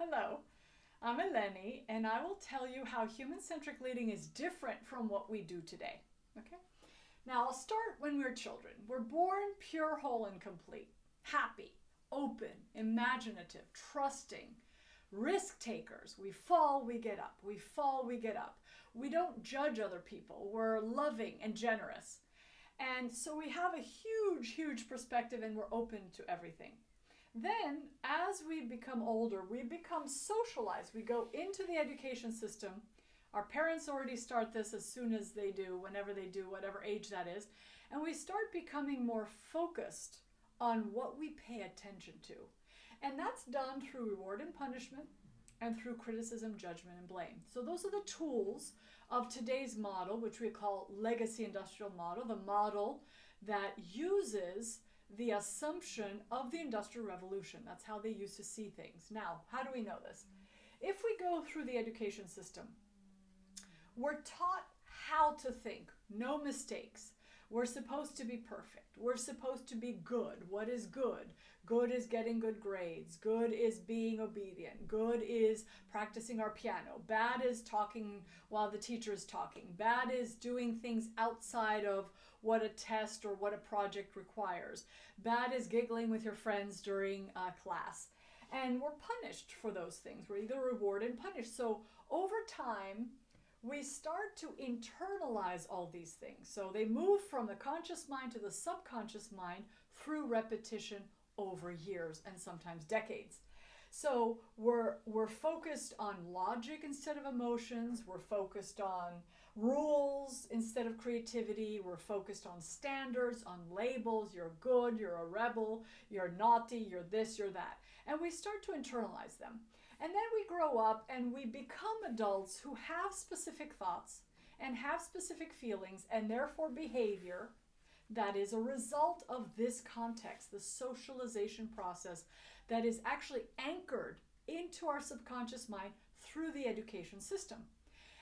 Hello, I'm Eleni, and I will tell you how human-centric leading is different from what we do today. Okay? Now, I'll start when we're children. We're born pure, whole, and complete, happy, open, imaginative, trusting, risk takers. We fall, we get up. We fall, we get up. We don't judge other people. We're loving and generous. And so we have a huge, huge perspective, and we're open to everything. Then, as we become older, we become socialized. We go into the education system. Our parents already start this as soon as they do, whenever they do, whatever age that is. And we start becoming more focused on what we pay attention to. And that's done through reward and punishment and through criticism, judgment, and blame. So those are the tools of today's model, which we call legacy industrial model, the model that uses the assumption of the Industrial Revolution. That's how they used to see things. Now, how do we know this? If we go through the education system, we're taught how to think, no mistakes. We're supposed to be perfect. We're supposed to be good. What is good? Good is getting good grades. Good is being obedient. Good is practicing our piano. Bad is talking while the teacher is talking. Bad is doing things outside of what a test or what a project requires. Bad is giggling with your friends during class. And we're punished for those things. We're either rewarded and punished. So over time, we start to internalize all these things. So they move from the conscious mind to the subconscious mind through repetition over years and sometimes decades. So we're focused on logic instead of emotions. We're focused on rules instead of creativity. We're focused on standards, on labels. You're good, you're a rebel, you're naughty, you're this, you're that. And we start to internalize them. And then we grow up and we become adults who have specific thoughts and have specific feelings and therefore behavior that is a result of this context, the socialization process that is actually anchored into our subconscious mind through the education system.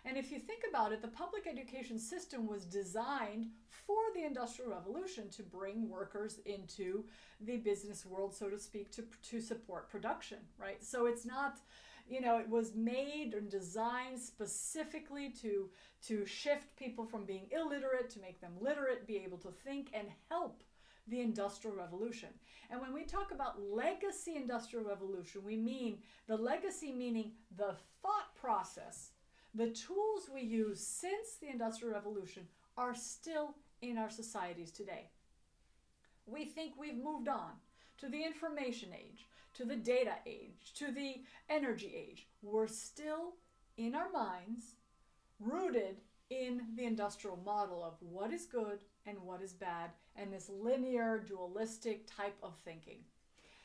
And if you think about it, the public education system was designed for the Industrial Revolution to bring workers into the business world, so to speak, to support production, right? So it's not, it was made and designed specifically to shift people from being illiterate to make them literate, be able to think and help the Industrial Revolution. And when we talk about legacy Industrial Revolution, we mean the legacy meaning the thought process. The tools we use since the Industrial Revolution are still in our societies today. We think we've moved on to the information age, to the data age, to the energy age. We're still in our minds rooted in the industrial model of what is good and what is bad, and this linear, dualistic type of thinking.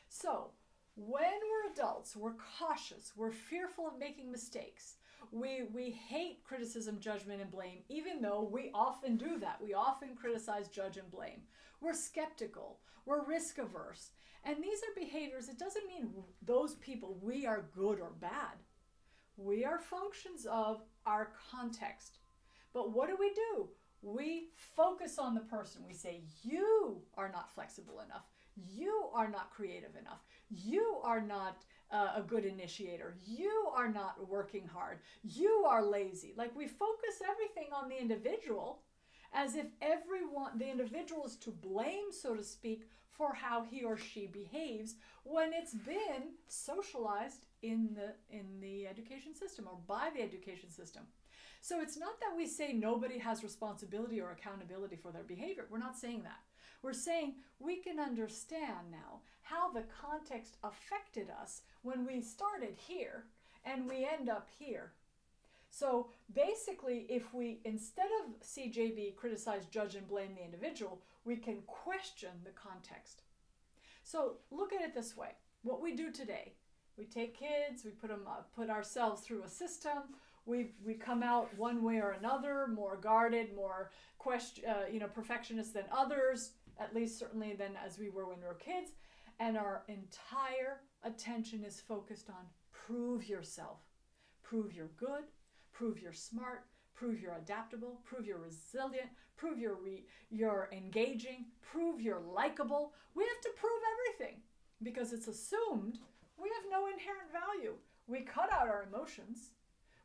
So, when we're adults, we're cautious, we're fearful of making mistakes. We hate criticism, judgment, and blame, even though we often do that. We often criticize, judge, and blame. We're skeptical, we're risk averse. And these are behaviors, it doesn't mean those people, we are good or bad. We are functions of our context. But what do? We focus on the person. We say, you are not flexible enough. You are not creative enough. You are not a good initiator. You are not working hard. You are lazy. Like we focus everything on the individual as if the individual is to blame, so to speak, for how he or she behaves when it's been socialized in the education system or by the education system. So it's not that we say nobody has responsibility or accountability for their behavior. We're not saying that. We're saying we can understand now how the context affected us when we started here and we end up here. So basically, if we, instead of CJB, criticize, judge, and blame the individual, we can question the context. So look at it this way. What we do today, we take kids, we put ourselves through a system, we come out one way or another, more guarded, more perfectionist than others, at least certainly than as we were when we were kids, and our entire attention is focused on prove yourself. Prove you're good, prove you're smart, prove you're adaptable, prove you're resilient, prove you're engaging, prove you're likable. We have to prove everything because it's assumed we have no inherent value. We cut out our emotions.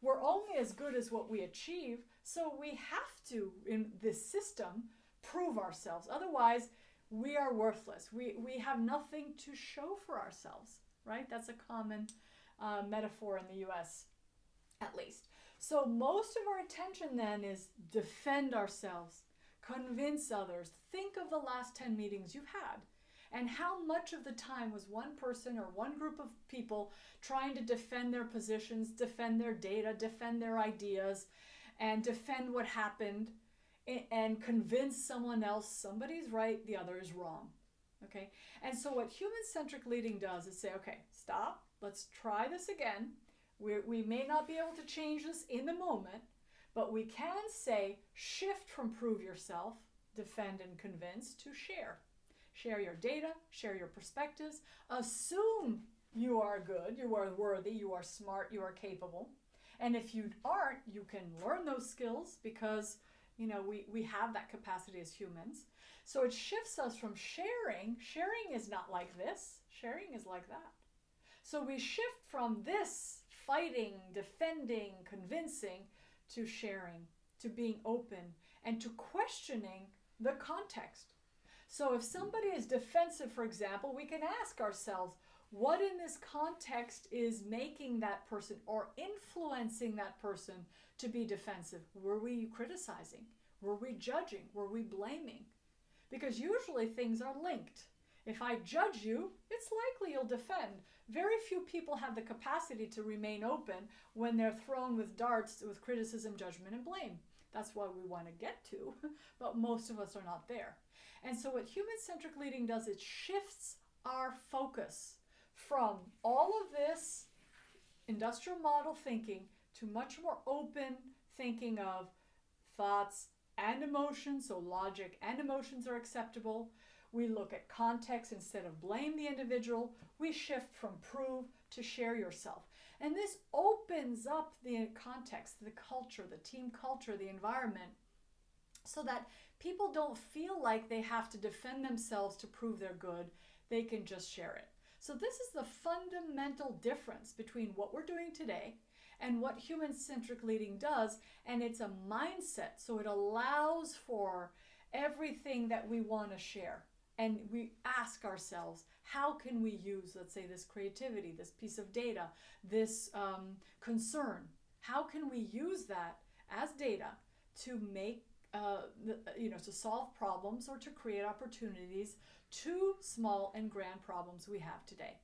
We're only as good as what we achieve, so we have to, in this system, prove ourselves. Otherwise, we are worthless. We have nothing to show for ourselves, right? That's a common metaphor in the US, at least. So most of our attention then is defend ourselves, convince others. Think of the last 10 meetings you've had. And how much of the time was one person or one group of people trying to defend their positions, defend their data, defend their ideas, and defend what happened, and convince someone else somebody's right, the other is wrong. Okay? And so what human-centric leading does is say, okay, stop, let's try this again. We may not be able to change this in the moment, but we can say shift from prove yourself, defend and convince, to share. Share your data, share your perspectives, assume you are good, you are worthy, you are smart, you are capable. And if you aren't, you can learn those skills because, you know, we have that capacity as humans. So it shifts us from sharing. Sharing is not like this. Sharing is like that. So we shift from this fighting, defending, convincing, to sharing, to being open, and to questioning the context. So if somebody is defensive, for example, we can ask ourselves, what in this context is making that person or influencing that person to be defensive? Were we criticizing? Were we judging? Were we blaming? Because usually things are linked. If I judge you, it's likely you'll defend. Very few people have the capacity to remain open when they're thrown with darts with criticism, judgment, and blame. That's what we want to get to, but most of us are not there. And so what human-centric leading does, it shifts our focus from all of this industrial model thinking to much more open thinking of thoughts and emotions. So logic and emotions are acceptable. We look at context instead of blame the individual. We shift from prove to share yourself. And this opens up the context, the culture, the team culture, the environment, so that people don't feel like they have to defend themselves to prove they're good. They can just share it. So this is the fundamental difference between what we're doing today and what human-centric leading does. And it's a mindset, so it allows for everything that we want to share. And we ask ourselves, how can we use, let's say, this creativity, this piece of data, this concern? How can we use that as data to make, to solve problems or to create opportunities to small and grand problems we have today?